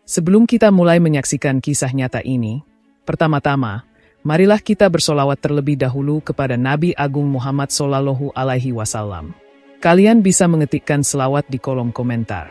Sebelum kita mulai menyaksikan kisah nyata ini, pertama-tama, marilah kita bersolawat terlebih dahulu kepada Nabi Agung Muhammad Shallallahu Alaihi Wasallam. Kalian bisa mengetikkan selawat di kolom komentar.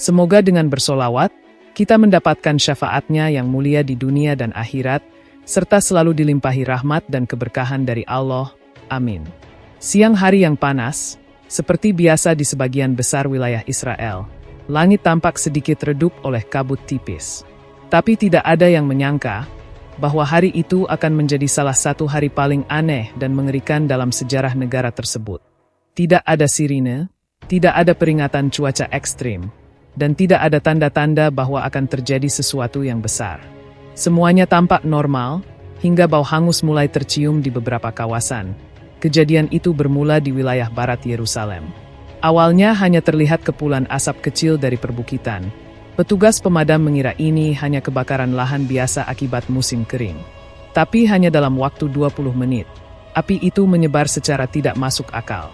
Semoga dengan bersolawat, kita mendapatkan syafaatnya yang mulia di dunia dan akhirat, serta selalu dilimpahi rahmat dan keberkahan dari Allah. Amin. Siang hari yang panas, seperti biasa di sebagian besar wilayah Israel, langit tampak sedikit redup oleh kabut tipis. Tapi tidak ada yang menyangka bahwa hari itu akan menjadi salah satu hari paling aneh dan mengerikan dalam sejarah negara tersebut. Tidak ada sirine, tidak ada peringatan cuaca ekstrim, dan tidak ada tanda-tanda bahwa akan terjadi sesuatu yang besar. Semuanya tampak normal, hingga bau hangus mulai tercium di beberapa kawasan. Kejadian itu bermula di wilayah barat Yerusalem. Awalnya hanya terlihat kepulan asap kecil dari perbukitan. Petugas pemadam mengira ini hanya kebakaran lahan biasa akibat musim kering. Tapi hanya dalam waktu 20 menit, api itu menyebar secara tidak masuk akal.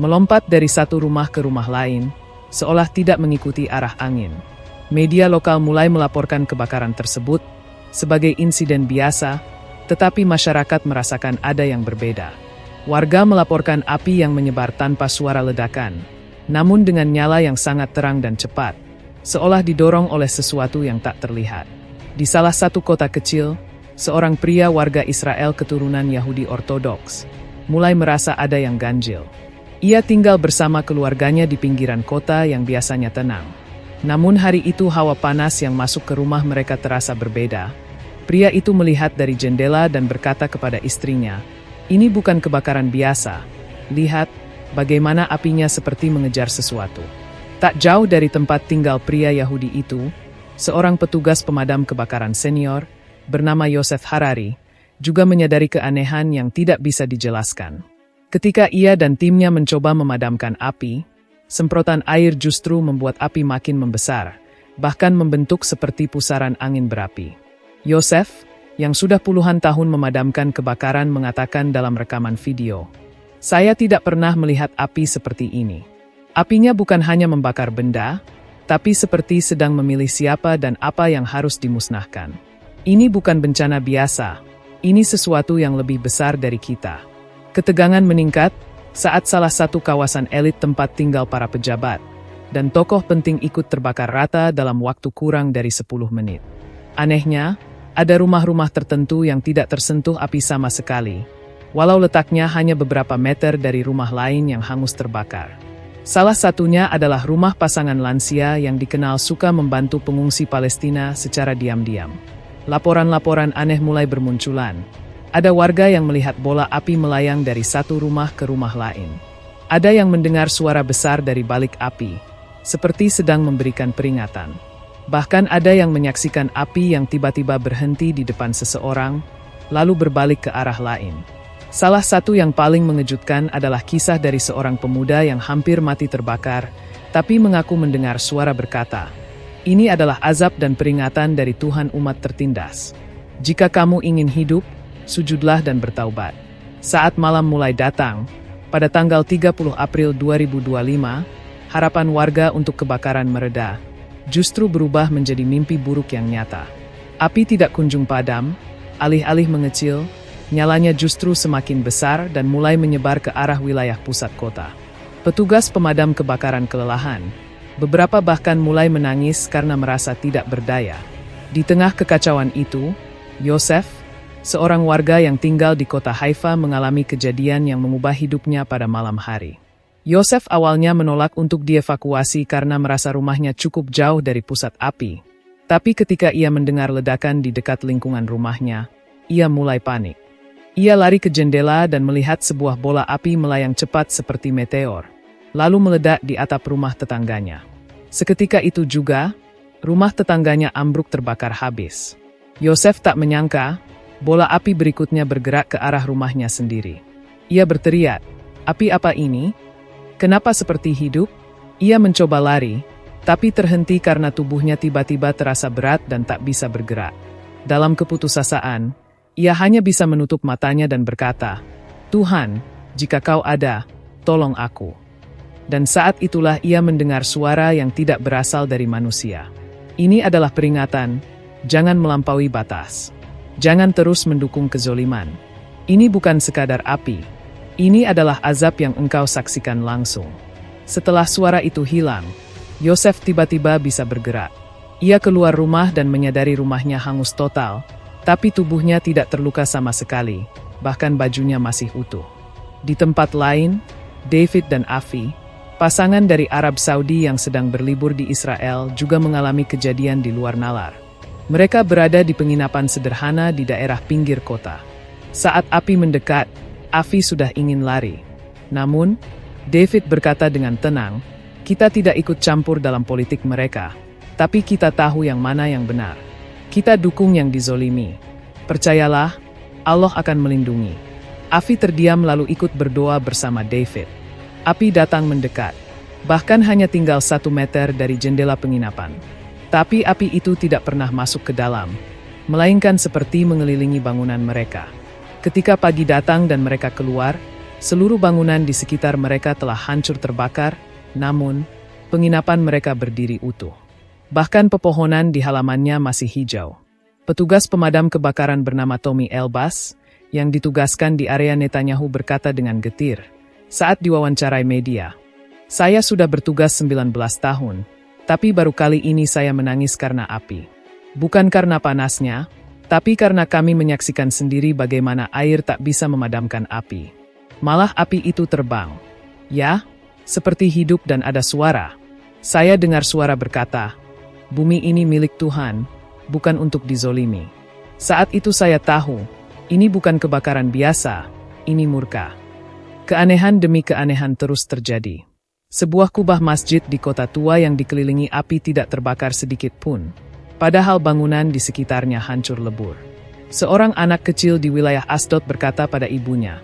Melompat dari satu rumah ke rumah lain, seolah tidak mengikuti arah angin. Media lokal mulai melaporkan kebakaran tersebut sebagai insiden biasa, tetapi masyarakat merasakan ada yang berbeda. Warga melaporkan api yang menyebar tanpa suara ledakan, namun dengan nyala yang sangat terang dan cepat, seolah didorong oleh sesuatu yang tak terlihat. Di salah satu kota kecil, seorang pria warga Israel keturunan Yahudi Ortodoks mulai merasa ada yang ganjil. Ia tinggal bersama keluarganya di pinggiran kota yang biasanya tenang. Namun hari itu hawa panas yang masuk ke rumah mereka terasa berbeda. Pria itu melihat dari jendela dan berkata kepada istrinya, "Ini bukan kebakaran biasa. Lihat, bagaimana apinya seperti mengejar sesuatu." Tak jauh dari tempat tinggal pria Yahudi itu, seorang petugas pemadam kebakaran senior, bernama Yosef Harari, juga menyadari keanehan yang tidak bisa dijelaskan. Ketika ia dan timnya mencoba memadamkan api, semprotan air justru membuat api makin membesar, bahkan membentuk seperti pusaran angin berapi. Yosef, yang sudah puluhan tahun memadamkan kebakaran, mengatakan dalam rekaman video, "Saya tidak pernah melihat api seperti ini. Apinya bukan hanya membakar benda, tapi seperti sedang memilih siapa dan apa yang harus dimusnahkan. Ini bukan bencana biasa, ini sesuatu yang lebih besar dari kita." Ketegangan meningkat saat salah satu kawasan elit tempat tinggal para pejabat dan tokoh penting ikut terbakar rata dalam waktu kurang dari 10 menit. Anehnya, ada rumah-rumah tertentu yang tidak tersentuh api sama sekali, walau letaknya hanya beberapa meter dari rumah lain yang hangus terbakar. Salah satunya adalah rumah pasangan lansia yang dikenal suka membantu pengungsi Palestina secara diam-diam. Laporan-laporan aneh mulai bermunculan. Ada warga yang melihat bola api melayang dari satu rumah ke rumah lain. Ada yang mendengar suara besar dari balik api, seperti sedang memberikan peringatan. Bahkan ada yang menyaksikan api yang tiba-tiba berhenti di depan seseorang, lalu berbalik ke arah lain. Salah satu yang paling mengejutkan adalah kisah dari seorang pemuda yang hampir mati terbakar, tapi mengaku mendengar suara berkata, "Ini adalah azab dan peringatan dari Tuhan umat tertindas. Jika kamu ingin hidup, sujudlah dan bertaubat." Saat malam mulai datang, pada tanggal 30 April 2025, harapan warga untuk kebakaran mereda justru berubah menjadi mimpi buruk yang nyata. Api tidak kunjung padam, alih-alih mengecil, nyalanya justru semakin besar dan mulai menyebar ke arah wilayah pusat kota. Petugas pemadam kebakaran kelelahan, beberapa bahkan mulai menangis karena merasa tidak berdaya. Di tengah kekacauan itu, Yosef, seorang warga yang tinggal di kota Haifa, mengalami kejadian yang mengubah hidupnya pada malam hari. Yosef awalnya menolak untuk dievakuasi karena merasa rumahnya cukup jauh dari pusat api. Tapi ketika ia mendengar ledakan di dekat lingkungan rumahnya, ia mulai panik. Ia lari ke jendela dan melihat sebuah bola api melayang cepat seperti meteor, lalu meledak di atap rumah tetangganya. Seketika itu juga, rumah tetangganya ambruk terbakar habis. Yosef tak menyangka, bola api berikutnya bergerak ke arah rumahnya sendiri. Ia berteriak, "Api apa ini? Kenapa seperti hidup?" Ia mencoba lari, tapi terhenti karena tubuhnya tiba-tiba terasa berat dan tak bisa bergerak. Dalam keputusasaan, ia hanya bisa menutup matanya dan berkata, "Tuhan, jika Kau ada, tolong aku." Dan saat itulah ia mendengar suara yang tidak berasal dari manusia. Ini adalah peringatan, jangan melampaui batas. Jangan terus mendukung kezoliman. Ini bukan sekadar api. Ini adalah azab yang engkau saksikan langsung. Setelah suara itu hilang, Yosef tiba-tiba bisa bergerak. Ia keluar rumah dan menyadari rumahnya hangus total, tapi tubuhnya tidak terluka sama sekali, bahkan bajunya masih utuh. Di tempat lain, David dan Afi, pasangan dari Arab Saudi yang sedang berlibur di Israel, juga mengalami kejadian di luar nalar. Mereka berada di penginapan sederhana di daerah pinggir kota. Saat api mendekat, Afi sudah ingin lari. Namun, David berkata dengan tenang, "Kita tidak ikut campur dalam politik mereka, tapi kita tahu yang mana yang benar. Kita dukung yang dizolimi. Percayalah, Allah akan melindungi." Afi terdiam lalu ikut berdoa bersama David. Api datang mendekat, bahkan hanya tinggal 1 meter dari jendela penginapan. Tapi api itu tidak pernah masuk ke dalam, melainkan seperti mengelilingi bangunan mereka. Ketika pagi datang dan mereka keluar, seluruh bangunan di sekitar mereka telah hancur terbakar, namun penginapan mereka berdiri utuh. Bahkan pepohonan di halamannya masih hijau. Petugas pemadam kebakaran bernama Tommy Elbas, yang ditugaskan di area Netanyahu berkata dengan getir, saat diwawancarai media, "Saya sudah bertugas 19 tahun, tapi baru kali ini saya menangis karena api. Bukan karena panasnya, tapi karena kami menyaksikan sendiri bagaimana air tak bisa memadamkan api. Malah api itu terbang. Ya, seperti hidup dan ada suara. Saya dengar suara berkata, 'Bumi ini milik Tuhan, bukan untuk dizolimi.' Saat itu saya tahu, ini bukan kebakaran biasa, ini murka." Keanehan demi keanehan terus terjadi. Sebuah kubah masjid di kota tua yang dikelilingi api tidak terbakar sedikit pun, padahal bangunan di sekitarnya hancur lebur. Seorang anak kecil di wilayah Asdod berkata pada ibunya,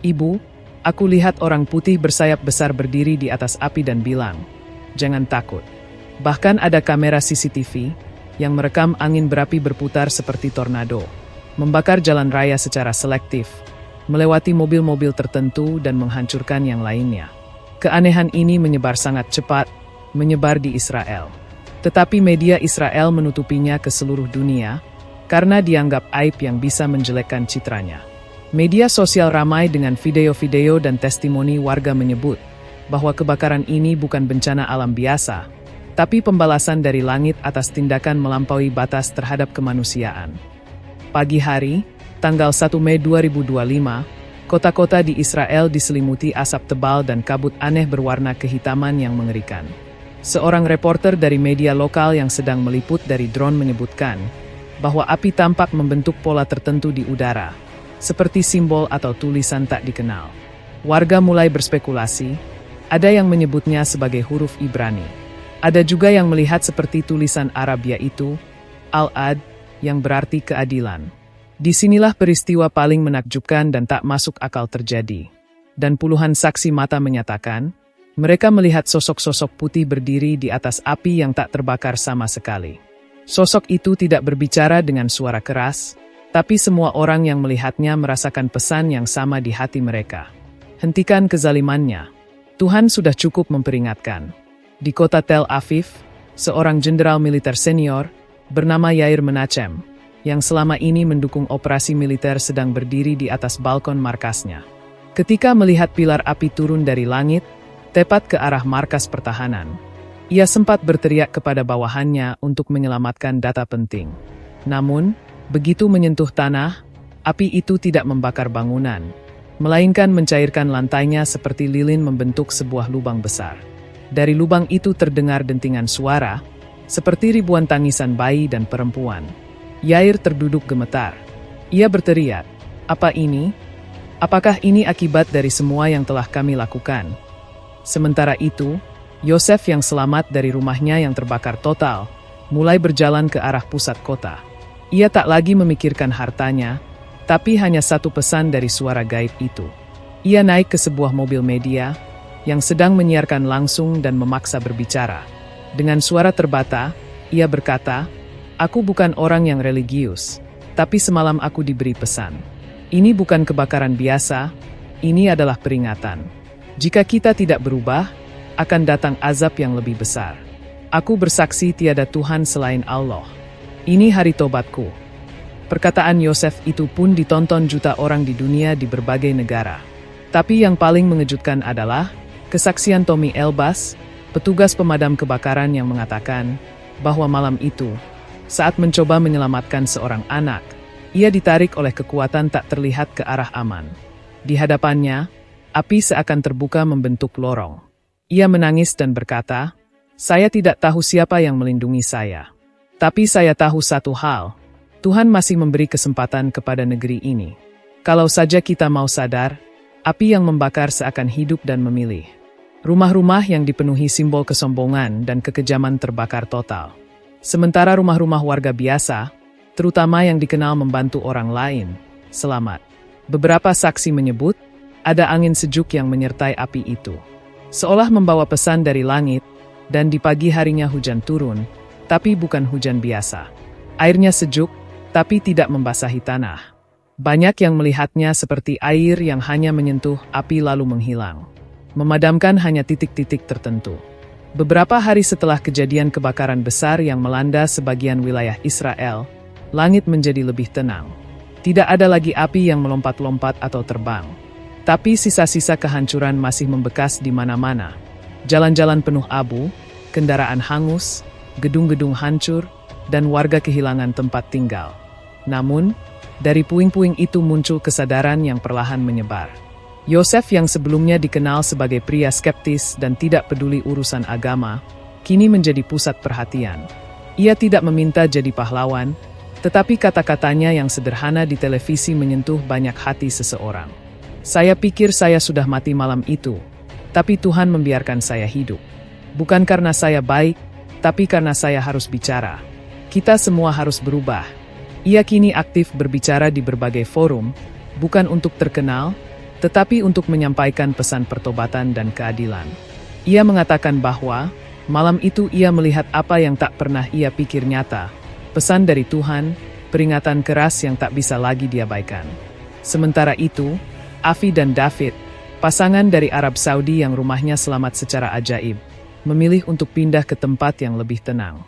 "Ibu, aku lihat orang putih bersayap besar berdiri di atas api dan bilang, 'Jangan takut.' Bahkan ada kamera CCTV yang merekam angin berapi berputar seperti tornado, membakar jalan raya secara selektif, melewati mobil-mobil tertentu dan menghancurkan yang lainnya. Keanehan ini menyebar sangat cepat, menyebar di Israel. Tetapi media Israel menutupinya ke seluruh dunia karena dianggap aib yang bisa menjelekkan citranya. Media sosial ramai dengan video-video dan testimoni warga menyebut bahwa kebakaran ini bukan bencana alam biasa, tapi pembalasan dari langit atas tindakan melampaui batas terhadap kemanusiaan. Pagi hari, tanggal 1 Mei 2025, kota-kota di Israel diselimuti asap tebal dan kabut aneh berwarna kehitaman yang mengerikan. Seorang reporter dari media lokal yang sedang meliput dari drone menyebutkan bahwa api tampak membentuk pola tertentu di udara, seperti simbol atau tulisan tak dikenal. Warga mulai berspekulasi, ada yang menyebutnya sebagai huruf Ibrani. Ada juga yang melihat seperti tulisan Arab yaitu Al-Ad, yang berarti keadilan. Disinilah peristiwa paling menakjubkan dan tak masuk akal terjadi. Dan puluhan saksi mata menyatakan, mereka melihat sosok-sosok putih berdiri di atas api yang tak terbakar sama sekali. Sosok itu tidak berbicara dengan suara keras, tapi semua orang yang melihatnya merasakan pesan yang sama di hati mereka. Hentikan kezalimannya. Tuhan sudah cukup memperingatkan. Di kota Tel Aviv, seorang jenderal militer senior bernama Yair Menachem, yang selama ini mendukung operasi militer sedang berdiri di atas balkon markasnya. Ketika melihat pilar api turun dari langit, tepat ke arah markas pertahanan, ia sempat berteriak kepada bawahannya untuk menyelamatkan data penting. Namun, begitu menyentuh tanah, api itu tidak membakar bangunan, melainkan mencairkan lantainya seperti lilin membentuk sebuah lubang besar. Dari lubang itu terdengar dentingan suara, seperti ribuan tangisan bayi dan perempuan. Yair terduduk gemetar. Ia berteriak, "Apa ini? Apakah ini akibat dari semua yang telah kami lakukan?" Sementara itu, Yosef yang selamat dari rumahnya yang terbakar total, mulai berjalan ke arah pusat kota. Ia tak lagi memikirkan hartanya, tapi hanya satu pesan dari suara gaib itu. Ia naik ke sebuah mobil media, yang sedang menyiarkan langsung dan memaksa berbicara. Dengan suara terbata, ia berkata, "Aku bukan orang yang religius, tapi semalam aku diberi pesan. Ini bukan kebakaran biasa, ini adalah peringatan. Jika kita tidak berubah, akan datang azab yang lebih besar. Aku bersaksi tiada Tuhan selain Allah. Ini hari tobatku. Perkataan Yosef itu pun ditonton juta orang di dunia di berbagai negara. Tapi yang paling mengejutkan adalah kesaksian Tommy Elbas, petugas pemadam kebakaran yang mengatakan bahwa malam itu, saat mencoba menyelamatkan seorang anak, ia ditarik oleh kekuatan tak terlihat ke arah aman. Di hadapannya, api seakan terbuka membentuk lorong. Ia menangis dan berkata, "Saya tidak tahu siapa yang melindungi saya. Tapi saya tahu satu hal, Tuhan masih memberi kesempatan kepada negeri ini. Kalau saja kita mau sadar, api yang membakar seakan hidup dan memilih." Rumah-rumah yang dipenuhi simbol kesombongan dan kekejaman terbakar total. Sementara rumah-rumah warga biasa, terutama yang dikenal membantu orang lain, selamat. Beberapa saksi menyebut, ada angin sejuk yang menyertai api itu. Seolah membawa pesan dari langit, dan di pagi harinya hujan turun, tapi bukan hujan biasa. Airnya sejuk, tapi tidak membasahi tanah. Banyak yang melihatnya seperti air yang hanya menyentuh api lalu menghilang. Memadamkan hanya titik-titik tertentu. Beberapa hari setelah kejadian kebakaran besar yang melanda sebagian wilayah Israel, langit menjadi lebih tenang. Tidak ada lagi api yang melompat-lompat atau terbang. Tapi sisa-sisa kehancuran masih membekas di mana-mana. Jalan-jalan penuh abu, kendaraan hangus, gedung-gedung hancur, dan warga kehilangan tempat tinggal. Namun, dari puing-puing itu muncul kesadaran yang perlahan menyebar. Yosef yang sebelumnya dikenal sebagai pria skeptis dan tidak peduli urusan agama, kini menjadi pusat perhatian. Ia tidak meminta jadi pahlawan, tetapi kata-katanya yang sederhana di televisi menyentuh banyak hati seseorang. "Saya pikir saya sudah mati malam itu, tapi Tuhan membiarkan saya hidup. Bukan karena saya baik, tapi karena saya harus bicara. Kita semua harus berubah." Ia kini aktif berbicara di berbagai forum, bukan untuk terkenal, tetapi untuk menyampaikan pesan pertobatan dan keadilan. Ia mengatakan bahwa, malam itu ia melihat apa yang tak pernah ia pikir nyata, pesan dari Tuhan, peringatan keras yang tak bisa lagi diabaikan. Sementara itu, Afi dan David, pasangan dari Arab Saudi yang rumahnya selamat secara ajaib, memilih untuk pindah ke tempat yang lebih tenang.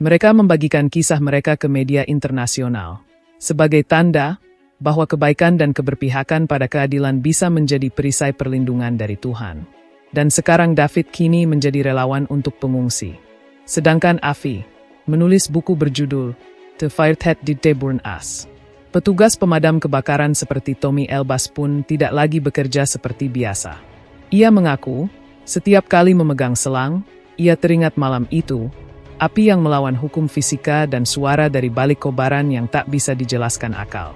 Mereka membagikan kisah mereka ke media internasional, sebagai tanda bahwa kebaikan dan keberpihakan pada keadilan bisa menjadi perisai perlindungan dari Tuhan. Dan sekarang David kini menjadi relawan untuk pengungsi. Sedangkan Afi menulis buku berjudul The Firehead Did They Burn Us. Petugas pemadam kebakaran seperti Tommy Elbas pun tidak lagi bekerja seperti biasa. Ia mengaku, setiap kali memegang selang, ia teringat malam itu, api yang melawan hukum fisika dan suara dari balik kobaran yang tak bisa dijelaskan akal.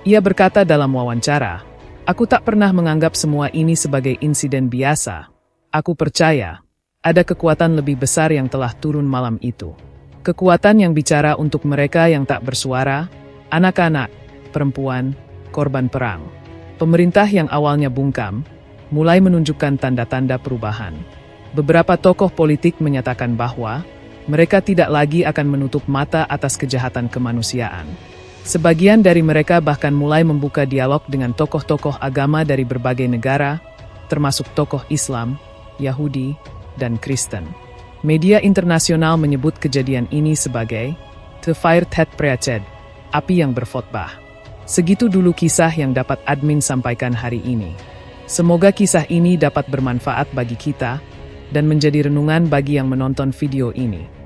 Ia berkata dalam wawancara, "Aku tak pernah menganggap semua ini sebagai insiden biasa. Aku percaya, ada kekuatan lebih besar yang telah turun malam itu. Kekuatan yang bicara untuk mereka yang tak bersuara, anak-anak, perempuan, korban perang." Pemerintah yang awalnya bungkam, mulai menunjukkan tanda-tanda perubahan. Beberapa tokoh politik menyatakan bahwa mereka tidak lagi akan menutup mata atas kejahatan kemanusiaan. Sebagian dari mereka bahkan mulai membuka dialog dengan tokoh-tokoh agama dari berbagai negara, termasuk tokoh Islam, Yahudi, dan Kristen. Media internasional menyebut kejadian ini sebagai The Firehead Preached, api yang berkhotbah. Segitu dulu kisah yang dapat admin sampaikan hari ini. Semoga kisah ini dapat bermanfaat bagi kita dan menjadi renungan bagi yang menonton video ini.